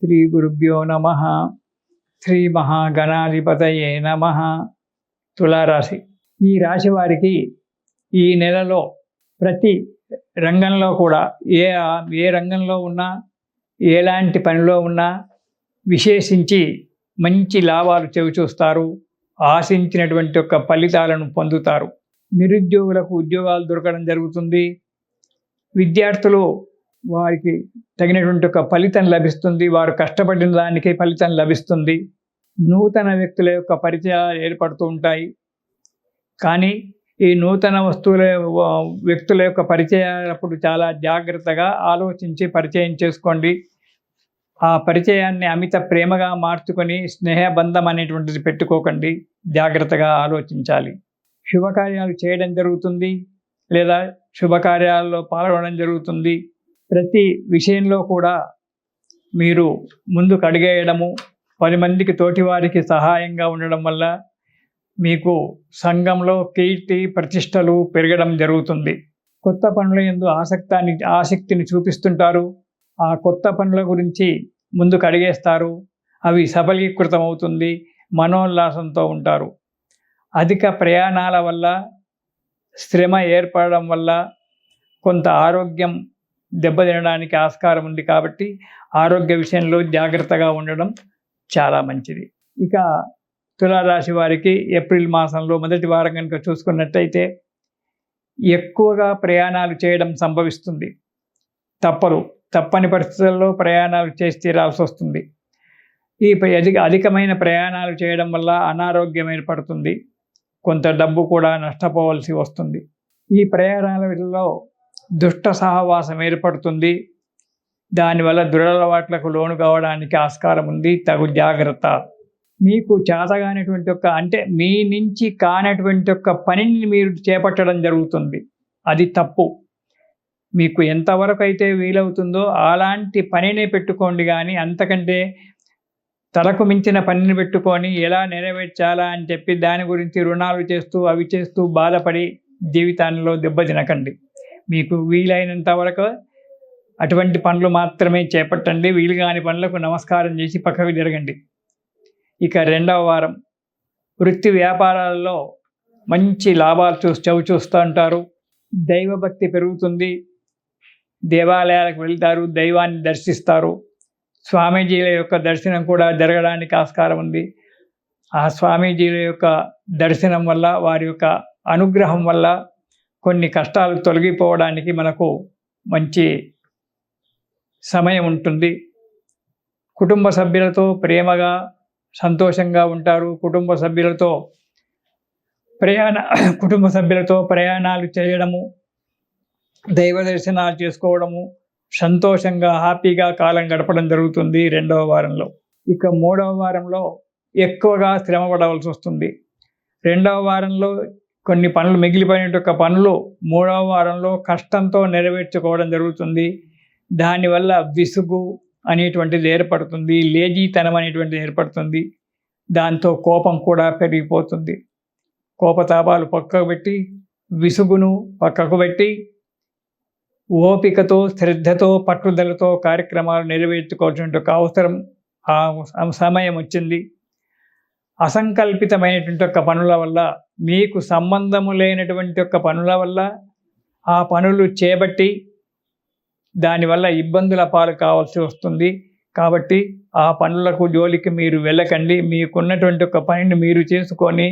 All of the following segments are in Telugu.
శ్రీ గురుభ్యో నమః. శ్రీ మహాగణాధిపతయే నమః. తులారాశి. ఈ రాశి వారికి ఈ నెలలో ప్రతి రంగంలో కూడా ఏ రంగంలో ఉన్నా, ఎలాంటి పనిలో ఉన్నా విశేషించి మంచి లాభాలు చవిచూస్తారు. ఆశించినటువంటి యొక్క ఫలితాలను పొందుతారు. నిరుద్యోగులకు ఉద్యోగాలు దొరకడం జరుగుతుంది. విద్యార్థులు వారికి తగినటువంటి ఒక ఫలితం లభిస్తుంది. వారు కష్టపడిన దానికి ఫలితం లభిస్తుంది. నూతన వ్యక్తుల యొక్క పరిచయాలు ఏర్పడుతూ ఉంటాయి. కానీ ఈ నూతన వ్యక్తుల యొక్క పరిచయాలప్పుడు చాలా జాగ్రత్తగా ఆలోచించి పరిచయం చేసుకోండి. ఆ పరిచయాన్ని అమిత ప్రేమగా మార్చుకొని స్నేహబంధం అనేటువంటిది పెట్టుకోకండి. జాగ్రత్తగా ఆలోచించాలి. శుభకార్యాలు చేయడం జరుగుతుంది లేదా శుభకార్యాల్లో పాల్గొనడం జరుగుతుంది. ప్రతి విషయంలో కూడా మీరు ముందుకు అడిగేయడము, 10 మందికి తోటివారికి సహాయంగా ఉండడం వల్ల మీకు సంఘంలో కీర్తి ప్రతిష్టలు పెరగడం జరుగుతుంది. కొత్త పనుల యందు ఆసక్తిని చూపిస్తుంటారు. ఆ కొత్త పనుల గురించి ముందుకు అడిగేస్తారు. అవి సఫలీకృతం అవుతుంది. మనోల్లాసంతో ఉంటారు. అధిక ప్రయాణాల వల్ల, శ్రమ ఏర్పడడం వల్ల కొంత ఆరోగ్యం దెబ్బతినడానికి ఆస్కారం ఉంది. కాబట్టి ఆరోగ్య విషయంలో జాగ్రత్తగా ఉండడం చాలా మంచిది. ఇక తులారాశి వారికి ఏప్రిల్ మాసంలో మొదటి వారం కనుక చూసుకున్నట్టయితే ఎక్కువగా ప్రయాణాలు చేయడం సంభవిస్తుంది. తప్పని పరిస్థితుల్లో ప్రయాణాలు చేసి తీరాల్సి వస్తుంది. ఈ అధికమైన ప్రయాణాలు చేయడం వల్ల అనారోగ్యం ఏర్పడుతుంది. కొంత డబ్బు కూడా నష్టపోవలసి వస్తుంది. ఈ ప్రయాణాలలో దుష్ట సహవాసం ఏర్పడుతుంది. దానివల్ల దురలవాట్లకు లోను కావడానికి ఆస్కారం ఉంది. తగు జాగ్రత్త. మీకు చేతగానేటువంటి అంటే మీ నుంచి కానటువంటి పనిని మీరు చేపట్టడం జరుగుతుంది. అది తప్పు. మీకు ఎంతవరకు అయితే వీలవుతుందో అలాంటి పనినే పెట్టుకోండి. కానీ అంతకంటే తలకు మించిన పనిని పెట్టుకొని ఎలా నెరవేర్చాలా అని చెప్పి దాని గురించి రుణాలు చేస్తూ అవి చేస్తూ బాధపడి జీవితాల్లో దెబ్బతినకండి. మీకు వీలైనంత వరకు అటువంటి పనులు మాత్రమే చేపట్టండి. వీలు కాని పనులకు నమస్కారం చేసి పక్కకు జరగండి. ఇక రెండవ వారం వృత్తి వ్యాపారాలలో మంచి లాభాలు చవిచూస్తూ ఉంటారు. దైవభక్తి పెరుగుతుంది. దేవాలయాలకు వెళ్తారు. దైవాన్ని దర్శిస్తారు. స్వామీజీల యొక్క దర్శనం కూడా జరగడానికి ఆస్కారం ఉంది. ఆ స్వామీజీల యొక్క దర్శనం వల్ల, వారి యొక్క అనుగ్రహం వల్ల కొన్ని కష్టాలు తొలగిపోవడానికి మనకు మంచి సమయం ఉంటుంది. కుటుంబ సభ్యులతో ప్రేమగా సంతోషంగా ఉంటారు. కుటుంబ సభ్యులతో ప్రయాణాలు చేయడము, దైవ దర్శనాలు చేసుకోవడము, సంతోషంగా హ్యాపీగా కాలం గడపడం జరుగుతుంది రెండవ వారంలో. ఇక మూడవ వారంలో ఎక్కువగా శ్రమ పడవలసి వస్తుంది. రెండవ వారంలో కొన్ని పనులు మిగిలిపోయిన పనులు మూడవ వారంలో కష్టంతో నెరవేర్చుకోవడం జరుగుతుంది. దానివల్ల విసుగు అనేటువంటిది ఏర్పడుతుంది. లేజీతనం అనేటువంటిది ఏర్పడుతుంది. దాంతో కోపం కూడా పెరిగిపోతుంది. కోపతాపాలు పక్కకు పెట్టి, విసుగును పక్కకు పెట్టి, ఓపికతో, శ్రద్ధతో, పట్టుదలతో కార్యక్రమాలు నెరవేర్చుకోవాల్సిన అవసరం, ఆ సమయం వచ్చింది. అసంకల్పితమైనటువంటి పనుల వల్ల, మీకు సంబంధము లేనటువంటి పనుల వల్ల ఆ పనులు చేపట్టి దానివల్ల ఇబ్బందుల పాలు కావాల్సి వస్తుంది. కాబట్టి ఆ పనులకు జోలికి మీరు వెళ్ళకండి. మీకున్నటువంటి పనిని మీరు చేసుకొని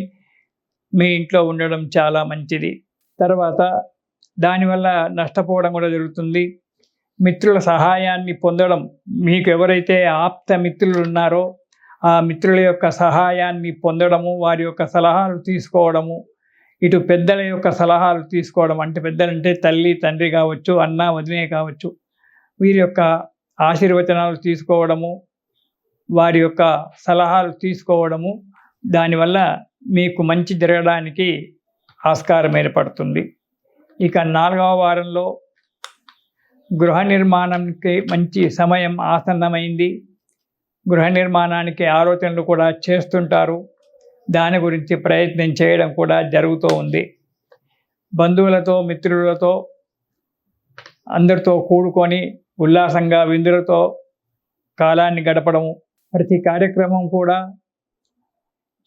మీ ఇంట్లో ఉండడం చాలా మంచిది. తర్వాత దానివల్ల నష్టపోవడం కూడా జరుగుతుంది. మిత్రుల సహాయాన్ని పొందడం, మీకు ఎవరైతే ఆప్త మిత్రులు ఉన్నారో ఆ మిత్రుల యొక్క సహాయాన్ని పొందడము, వారి యొక్క సలహాలు తీసుకోవడము, ఇటు పెద్దల యొక్క సలహాలు తీసుకోవడం, అంటే పెద్దలంటే తల్లి తండ్రి కావచ్చు, అన్న వదినే కావచ్చు, వీరి యొక్క ఆశీర్వచనాలు తీసుకోవడము, వారి యొక్క సలహాలు తీసుకోవడము, దానివల్ల మీకు మంచి జరగడానికి ఆస్కారం ఏర్పడుతుంది. ఇక 4వ వారంలో గృహ నిర్మాణానికి మంచి సమయం ఆసన్నమైంది. గృహ నిర్మాణానికి ఆలోచనలు కూడా చేస్తుంటారు. దాని గురించి ప్రయత్నం చేయడం కూడా జరుగుతూ ఉంది. బంధువులతో, మిత్రులతో అందరితో కూడుకొని ఉల్లాసంగా విందులతో కాలాన్ని గడపడము, ప్రతి కార్యక్రమం కూడా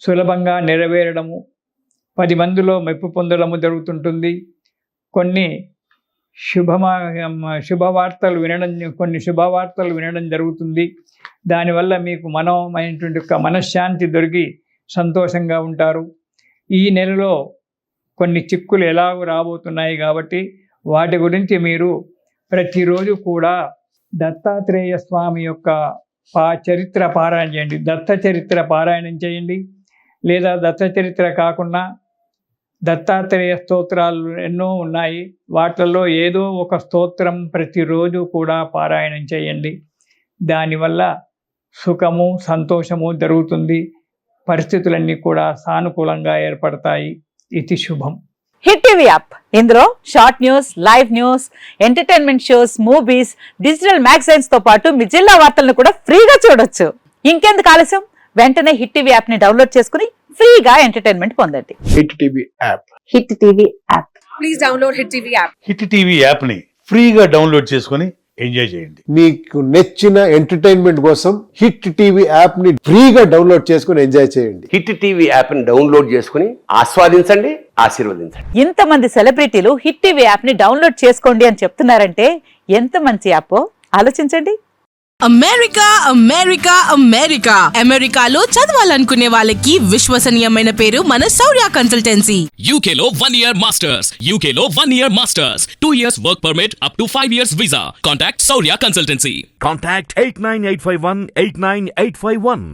సులభంగా నెరవేరడము, 10 మందిలో మెప్పు పొందడము జరుగుతుంటుంది. కొన్ని కొన్ని శుభవార్తలు వినడం జరుగుతుంది. దానివల్ల మీకు మనోమైనటువంటి యొక్క మనశ్శాంతి దొరికి సంతోషంగా ఉంటారు. ఈ నెలలో కొన్ని చిక్కులు ఎలాగో రాబోతున్నాయి కాబట్టి వాటి గురించి మీరు ప్రతిరోజు కూడా దత్తాత్రేయ స్వామి యొక్క చరిత్ర పారాయణ చేయండి. దత్త చరిత్ర పారాయణం చేయండి. లేదా దత్త చరిత్ర కాకుండా దత్తాత్రేయ స్తోత్రాలు ఎన్నో ఉన్నాయి, వాటిల్లో ఏదో ఒక స్తోత్రం ప్రతిరోజు కూడా పారాయణం చేయండి. దానివల్ల సుఖము సంతోషము జరుగుతుంది. పరిస్థితులన్నీ కూడా సానుకూలంగా ఏర్పడతాయి. ఇది శుభం. హిట్ టీవీ యాప్, ఇందులో short news, live news, entertainment shows, movies, digital magazines తో పాటు మీ జిల్లా వార్తలను కూడా ఫ్రీగా చూడొచ్చు. ఇంకెందుకు ఆలస్యం, వెంటనే హిట్ టీవీ యాప్ ని డౌన్లోడ్ చేసుకుని ఫ్రీగా ఎంటర్టైన్మెంట్ పొందండి. Hit TV app. Hit TV app. Please download hit TV app. Hit TV app ని ఫ్రీగా డౌన్లోడ్ చేసుకుని ఎంజాయ్ చేయండి. మీకు నచ్చిన ఎంటర్టైన్మెంట్ కోసం హిట్ టీవీ యాప్ ని ఫ్రీగా డౌన్లోడ్ చేసుకుని ఎంజాయ్ చేయండి. హిట్ టీవీ యాప్ ని డౌన్లోడ్ చేసుకుని ఆస్వాదించండి, ఆశీర్వదించండి. ఇంతమంది సెలబ్రిటీలు హిట్ టీవీ యాప్ ని డౌన్లోడ్ చేసుకోండి అని చెప్తున్నారంటే ఎంత మంచి యాప్ ఆలోచించండి. అమెరికా అమెరికా అమెరికా అమెరికాలో చదవాలనుకునే వాళ్ళకి విశ్వసనీయమైన పేరు మన శౌర్య కన్సల్టెన్సీ. UK లో 1 year masters, UK లో 1 year masters, 2 years work permit up to 5 years visa. Contact Saurya Consultancy. Contact 89851 89851.